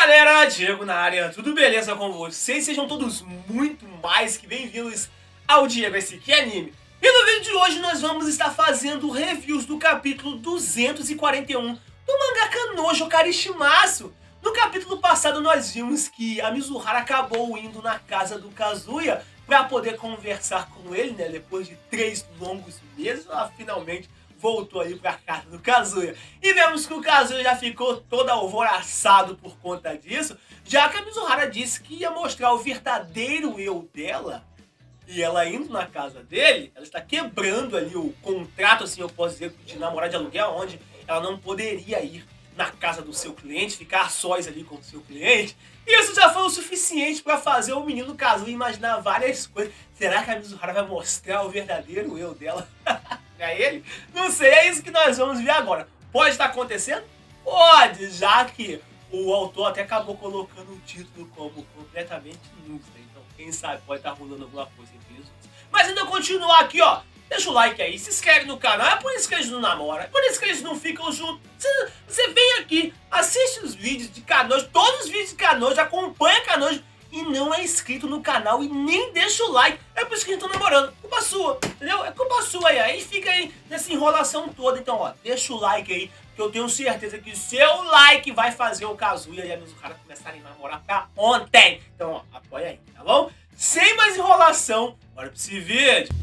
galera, Diego na área, tudo beleza com vocês? Sejam todos muito mais que bem-vindos ao Diego SQ Anime. E no vídeo de hoje nós vamos estar fazendo reviews do capítulo 241 do mangá Kanojo Karishimasu. No capítulo passado nós vimos que a Mizuhara acabou indo na casa do Kazuya para poder conversar com ele, né? Depois de 3 longos meses, ela finalmente voltou aí pra casa do Kazuya. E vemos que o Kazuya já ficou todo alvoroçado por conta disso, já que a Mizuhara disse que ia mostrar o verdadeiro eu dela. E ela indo na casa dele, ela está quebrando ali o contrato, assim eu posso dizer, de namorar de aluguel, onde ela não poderia ir na casa do seu cliente, ficar sós ali com o seu cliente. E isso já foi o suficiente para fazer o menino Kazuya imaginar várias coisas. Será que a Mizuhara vai mostrar o verdadeiro eu dela pra ele? Não sei, é isso que nós vamos ver agora. Pode estar acontecendo? Pode, já que o autor até acabou colocando o título como completamente inútil. Então, quem sabe pode estar rolando alguma coisa entre eles. Mas ainda continuar aqui, ó. Deixa o like aí, se inscreve no canal, é por isso que eles não namoram, é por isso que eles não ficam juntos. Você vem aqui, assiste os vídeos de Kanojo, todos os vídeos de Kanojo, acompanha Kanojo e não é inscrito no canal e nem deixa o like. É por isso que eles estão namorando, culpa sua, entendeu? É culpa sua aí fica aí nessa enrolação toda. Então, ó, deixa o like aí, que eu tenho certeza que o seu like vai fazer o Kazuya e a Mizuhara começarem a namorar pra ontem. Então, ó, apoia aí, tá bom? Sem mais enrolação, bora pro esse vídeo.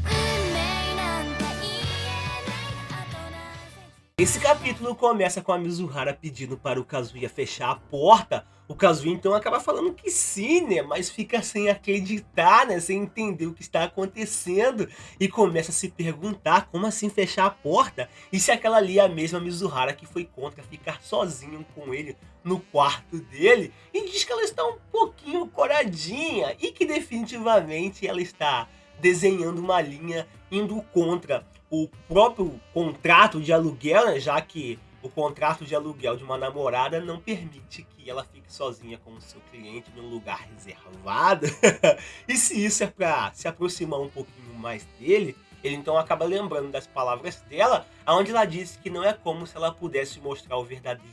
Esse capítulo começa com a Mizuhara pedindo para o Kazuya fechar a porta. O Kazuya então acaba falando que sim, né? Mas fica sem acreditar, né? Sem entender o que está acontecendo. E começa a se perguntar como assim fechar a porta? E se aquela ali é a mesma Mizuhara que foi contra ficar sozinho com ele no quarto dele. E diz que ela está um pouquinho coradinha e que definitivamente ela está desenhando uma linha indo contra o próprio contrato de aluguel, né? Já que o contrato de aluguel de uma namorada não permite que ela fique sozinha com o seu cliente num lugar reservado. E se isso é para se aproximar um pouquinho mais dele, ele então acaba lembrando das palavras dela, onde ela disse que não é como se ela pudesse mostrar o verdadeiro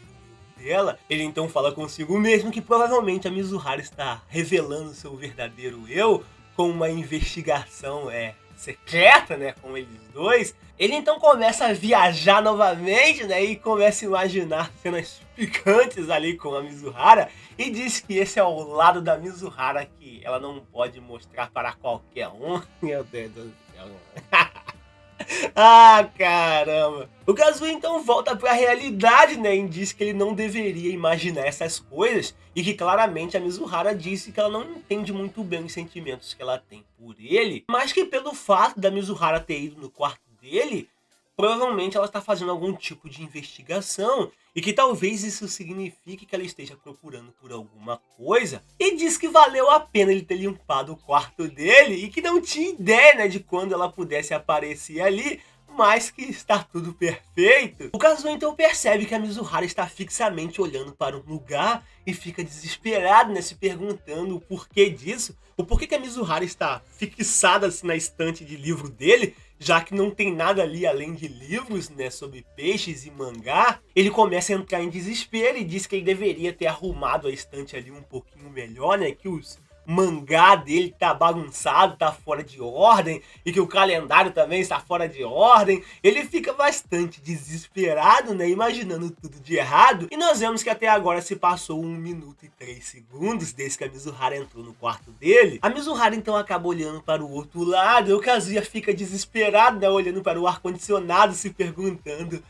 dela. Ele então fala consigo mesmo que provavelmente a Mizuhara está revelando seu verdadeiro eu com uma investigação secreta, né, com eles dois. Ele então começa a viajar novamente, né, e começa a imaginar cenas picantes ali com a Mizuhara e diz que esse é o lado da Mizuhara que ela não pode mostrar para qualquer um. Meu Deus do céu. Ah, caramba. O Kazuya então volta pra realidade, né, e diz que ele não deveria imaginar essas coisas e que claramente a Mizuhara disse que ela não entende muito bem os sentimentos que ela tem por ele, mas que pelo fato da Mizuhara ter ido no quarto dele, provavelmente ela está fazendo algum tipo de investigação e que talvez isso signifique que ela esteja procurando por alguma coisa. E diz que valeu a pena ele ter limpado o quarto dele e que não tinha ideia, né, de quando ela pudesse aparecer ali, mas que está tudo perfeito. O Kazuya então percebe que a Mizuhara está fixamente olhando para um lugar e fica desesperado, né, se perguntando o porquê disso, o porquê que a Mizuhara está fixada assim, na estante de livro dele, já que não tem nada ali além de livros, né, sobre peixes e mangá. Ele começa a entrar em desespero e diz que ele deveria ter arrumado a estante ali um pouquinho melhor, né, que os mangá dele tá bagunçado, tá fora de ordem, e que o calendário também está fora de ordem. Ele fica bastante desesperado, né, imaginando tudo de errado, e nós vemos que até agora se passou 1 minuto e 3 segundos desde que a Mizuhara entrou no quarto dele. A Mizuhara então acaba olhando para o outro lado, e o Kazuya fica desesperado, né, olhando para o ar-condicionado, se perguntando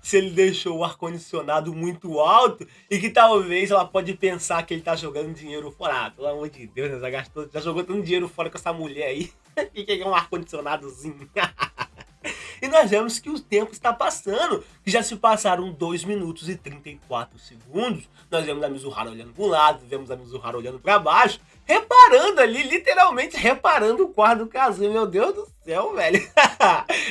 se ele deixou o ar-condicionado muito alto e que talvez ela pode pensar que ele tá jogando dinheiro fora. Ah, pelo amor de Deus, né? Já jogou tanto dinheiro fora com essa mulher aí. E que é um ar-condicionadozinho. E nós vemos que o tempo está passando, que já se passaram 2 minutos e 34 segundos. Nós vemos a Mizuhara olhando para um lado, vemos a Mizuhara olhando para baixo, reparando ali, literalmente reparando o quarto do Kazuya. Meu Deus do céu, velho.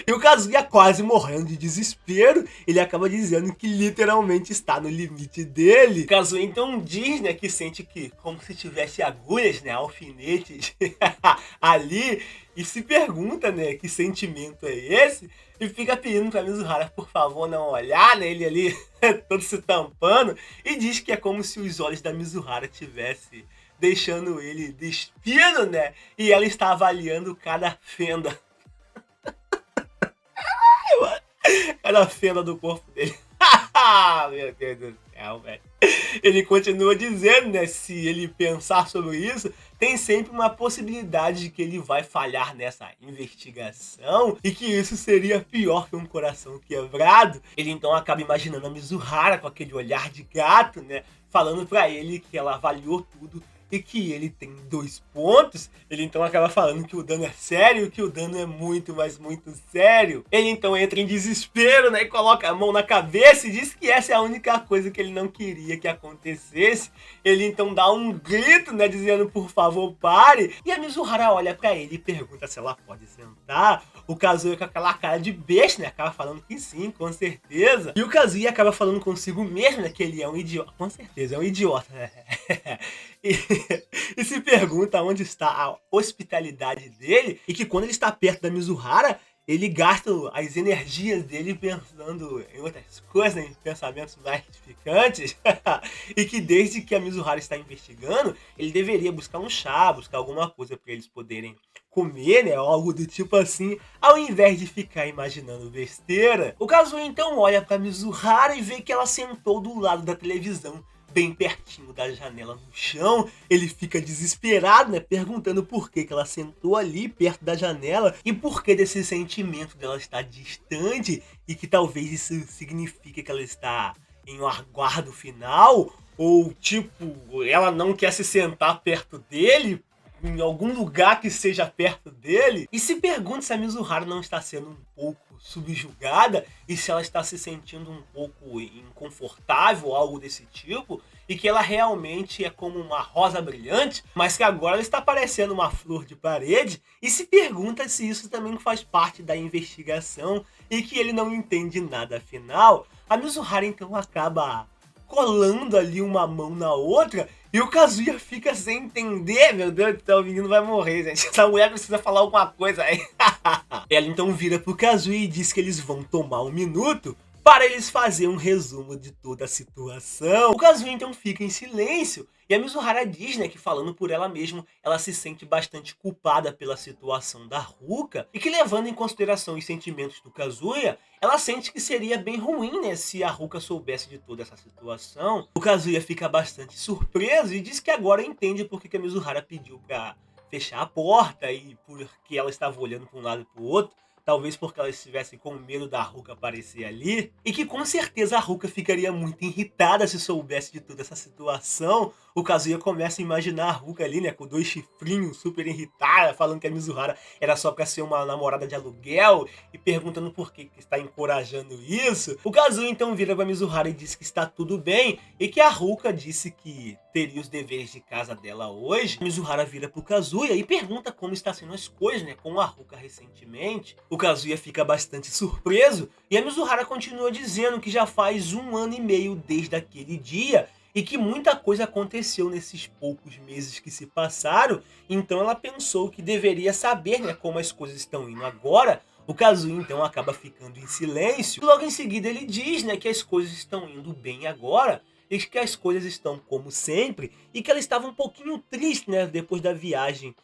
E o Kazuya quase morrendo de desespero, ele acaba dizendo que literalmente está no limite dele. O Kazuya então diz, né, que sente que como se tivesse agulhas, né, alfinetes ali, e se pergunta, né, que sentimento é esse, e fica pedindo pra Mizuhara, por favor, não olhar, né, ele ali todo se tampando, e diz que é como se os olhos da Mizuhara tivessem deixando ele despido, né, e ela está avaliando cada fenda. Cada fenda do corpo dele. Meu Deus do céu, velho. Ele continua dizendo, né, se ele pensar sobre isso, tem sempre uma possibilidade de que ele vai falhar nessa investigação e que isso seria pior que um coração quebrado. Ele então acaba imaginando a Mizuhara com aquele olhar de gato, né, falando pra ele que ela avaliou tudo e que ele tem 2 pontos. Ele então acaba falando que o dano é sério, que o dano é muito, mas muito sério. Ele então entra em desespero, né, e coloca a mão na cabeça e diz que essa é a única coisa que ele não queria que acontecesse. Ele então dá um grito, né, dizendo por favor pare, e a Mizuhara olha pra ele e pergunta se ela pode sentar. O Kazuya com aquela cara de besta, né, acaba falando que sim, com certeza. E o Kazuya acaba falando consigo mesmo, né, que ele é um idiota, com certeza é um idiota, né? E se pergunta onde está a hospitalidade dele, e que quando ele está perto da Mizuhara, ele gasta as energias dele pensando em outras coisas, em pensamentos mais edificantes, e que desde que a Mizuhara está investigando, ele deveria buscar um chá, buscar alguma coisa para eles poderem comer, né, algo do tipo assim, ao invés de ficar imaginando besteira. O Kazuya então olha para Mizuhara e vê que ela sentou do lado da televisão, bem pertinho da janela no chão. Ele fica desesperado, né, perguntando por que ela sentou ali perto da janela e por que desse sentimento dela estar distante e que talvez isso signifique que ela está em um aguardo final, ou tipo, ela não quer se sentar perto dele, em algum lugar que seja perto dele, e se pergunta se a Mizuhara não está sendo um pouco subjugada e se ela está se sentindo um pouco inconfortável, algo desse tipo, e que ela realmente é como uma rosa brilhante, mas que agora ela está parecendo uma flor de parede, e se pergunta se isso também faz parte da investigação e que ele não entende nada. Afinal, a Mizuhara então acaba colando ali uma mão na outra, e o Kazuya fica sem entender. Meu Deus do céu, o menino vai morrer, gente. Essa mulher precisa falar alguma coisa aí. Ela então vira pro Kazuya e diz que eles vão tomar 1 minuto para eles fazerem um resumo de toda a situação. O Kazuya então fica em silêncio, e a Mizuhara diz, né, que falando por ela mesma, ela se sente bastante culpada pela situação da Ruka, e que levando em consideração os sentimentos do Kazuya, ela sente que seria bem ruim, né, se a Ruka soubesse de toda essa situação. O Kazuya fica bastante surpreso e diz que agora entende porque que a Mizuhara pediu pra fechar a porta e porque ela estava olhando para um lado e para o outro. Talvez porque ela estivesse com medo da Ruka aparecer ali, e que com certeza a Ruka ficaria muito irritada se soubesse de toda essa situação. O Kazuya começa a imaginar a Ruka ali, né, com 2 chifrinhos, super irritada, falando que a Mizuhara era só pra ser uma namorada de aluguel, e perguntando por que está encorajando isso. O Kazuya então vira pra Mizuhara e diz que está tudo bem, e que a Ruka disse que teria os deveres de casa dela hoje. A Mizuhara vira pro Kazuya e pergunta como está sendo as coisas, né, com a Ruka recentemente. O Kazuya fica bastante surpreso, e a Mizuhara continua dizendo que já faz 1 ano e meio desde aquele dia, e que muita coisa aconteceu nesses poucos meses que se passaram, então ela pensou que deveria saber, né, como as coisas estão indo agora. O Kazuya então acaba ficando em silêncio, logo em seguida ele diz, né, que as coisas estão indo bem agora, e que as coisas estão como sempre, e que ela estava um pouquinho triste, né, depois da viagem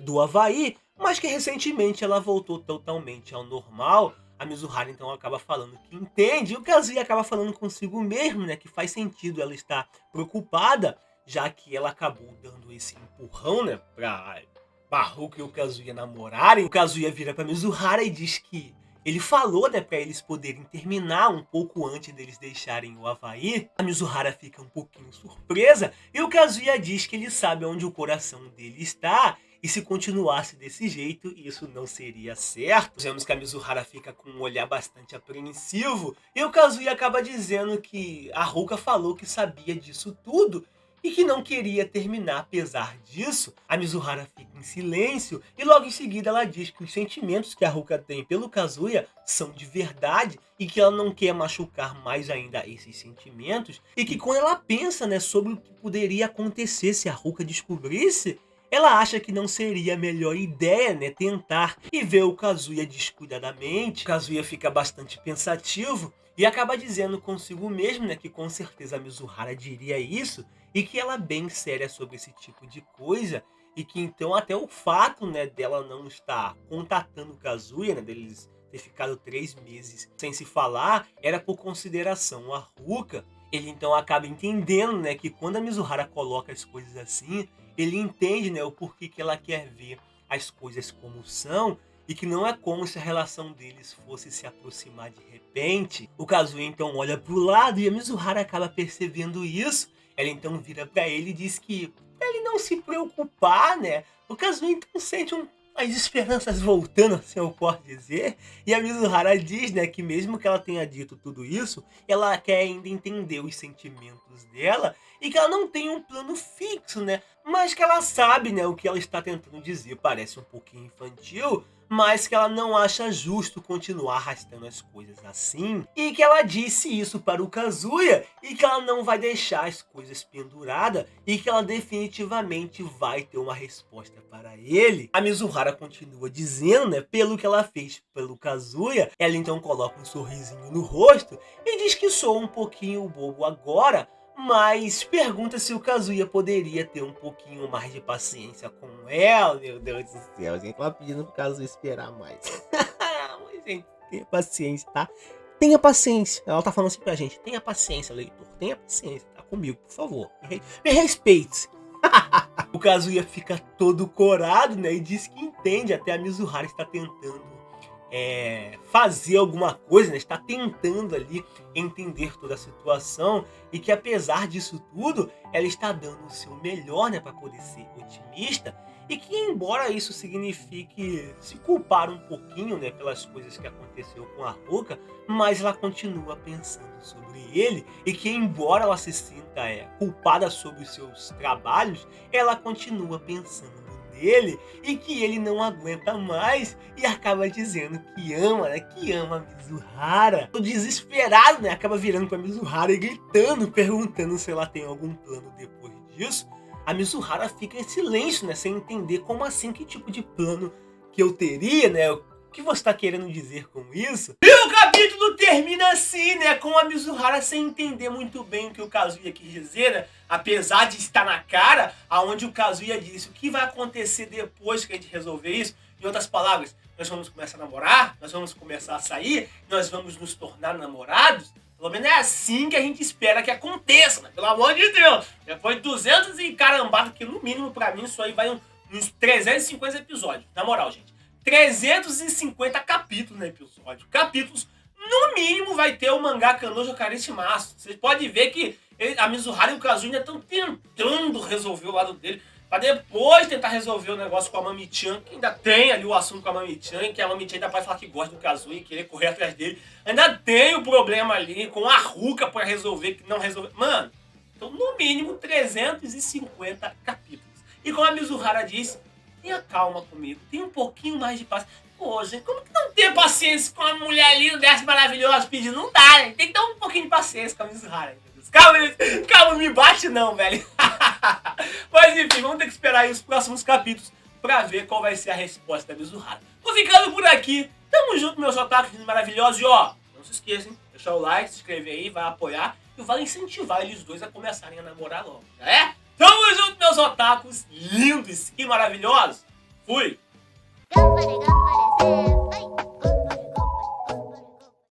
do Havaí, mas que recentemente ela voltou totalmente ao normal. A Mizuhara então acaba falando que entende, e o Kazuya acaba falando consigo mesmo, né, que faz sentido ela estar preocupada, já que ela acabou dando esse empurrão, né, pra Ruka e o Kazuya namorarem. O Kazuya vira pra Mizuhara e diz que ele falou, né, pra eles poderem terminar um pouco antes deles deixarem o Havaí. A Mizuhara fica um pouquinho surpresa, e o Kazuya diz que ele sabe onde o coração dele está, e se continuasse desse jeito, isso não seria certo. Vemos que a Mizuhara fica com um olhar bastante apreensivo, e o Kazuya acaba dizendo que a Ruka falou que sabia disso tudo, e que não queria terminar. Apesar disso, a Mizuhara fica em silêncio e logo em seguida ela diz que os sentimentos que a Ruka tem pelo Kazuya são de verdade e que ela não quer machucar mais ainda esses sentimentos, e que quando ela pensa, né, sobre o que poderia acontecer se a Ruka descobrisse, ela acha que não seria a melhor ideia, né, tentar, e vê o Kazuya descuidadamente. O Kazuya fica bastante pensativo e acaba dizendo consigo mesmo, né, que com certeza a Mizuhara diria isso e que ela é bem séria sobre esse tipo de coisa, e que então até o fato, né, dela não estar contatando o Kazuya, né, deles ter ficado 3 meses sem se falar, era por consideração a Ruka. Ele então acaba entendendo, né, que quando a Mizuhara coloca as coisas assim, ele entende, né, o porquê que ela quer ver as coisas como são, e que não é como se a relação deles fosse se aproximar de repente. O Kazuya então olha pro lado e a Mizuhara acaba percebendo isso. Ela então vira pra ele e diz que pra ele não se preocupar, né. O Kazuya então sente as esperanças voltando, assim eu posso dizer. E a Mizuhara diz, né, que mesmo que ela tenha dito tudo isso, ela quer ainda entender os sentimentos dela e que ela não tem um plano fixo, né, mas que ela sabe, né, o que ela está tentando dizer. Parece um pouquinho infantil, mas que ela não acha justo continuar arrastando as coisas assim, e que ela disse isso para o Kazuya, e que ela não vai deixar as coisas penduradas, e que ela definitivamente vai ter uma resposta para ele. A Mizuhara continua dizendo, né, pelo que ela fez pelo Kazuya. Ela então coloca um sorrisinho no rosto e diz que soa um pouquinho bobo agora, mas pergunta se o Kazuya poderia ter um pouquinho mais de paciência com ela. Meu Deus do céu, gente, tava pedindo pro Kazuya esperar mais. Mas, gente, tenha paciência, tá? Tenha paciência. Ela tá falando assim pra gente: tenha paciência, leitor, tenha paciência, tá comigo, por favor. Me respeite. O Kazuya fica todo corado, né, e diz que entende, até a Mizuhara está tentando fazer alguma coisa, né, está tentando ali entender toda a situação, e que apesar disso tudo, ela está dando o seu melhor, né, para poder ser otimista, e que embora isso signifique se culpar um pouquinho, né, pelas coisas que aconteceu com a Ruka, mas ela continua pensando sobre ele, e que embora ela se sinta culpada sobre os seus trabalhos, ela continua pensando dele, e que ele não aguenta mais, e acaba dizendo que ama, né, que ama a Mizuhara. Tô desesperado, né, acaba virando pra Mizuhara e gritando, perguntando se ela tem algum plano depois disso. A Mizuhara fica em silêncio, né, sem entender como assim, que tipo de plano que eu teria, né, o que você tá querendo dizer com isso? E o capítulo termina assim, né, com a Mizuhara sem entender muito bem o que o Kazuya quis dizer, né, apesar de estar na cara, aonde o Kazuya disse o que vai acontecer depois que a gente resolver isso. Em outras palavras, nós vamos começar a namorar, nós vamos começar a sair, nós vamos nos tornar namorados. Pelo menos é assim que a gente espera que aconteça, né? Pelo amor de Deus. Depois de 200 e carambado, que no mínimo pra mim isso aí vai uns 350 episódios. Na moral, gente. 350 capítulos no episódio. Capítulos, no mínimo, vai ter o mangá Kanojo Karishimasu. Vocês podem ver que a Mizuhara e o Kazuya ainda estão tentando resolver o lado dele, pra depois tentar resolver o negócio com a Mami-chan, que ainda tem ali o assunto com a Mami-chan, que a Mami-chan ainda pode falar que gosta do Kazuya e querer correr atrás dele. Ainda tem o problema ali com a Ruka pra resolver, que não resolveu. Mano, então no mínimo 350 capítulos. E como a Mizuhara disse, tenha calma comigo, tenha um pouquinho mais de paciência. Pô, gente, como que não ter paciência com uma mulher linda dessa maravilhosa pedindo? Não dá, né? Tem que ter um pouquinho de paciência com a Mizuhara. Calma, me bate não, velho. Mas enfim, vamos ter que esperar aí os próximos capítulos pra ver qual vai ser a resposta da Mizuhara. Vou ficando por aqui. Tamo junto, meus otakus maravilhosos. E ó, não se esqueçam, deixar o like, se inscrever aí, vai apoiar e vai incentivar eles dois a começarem a namorar logo, já é? Tamo junto, meus otakus lindos e maravilhosos. Fui! 頑張れ頑張れ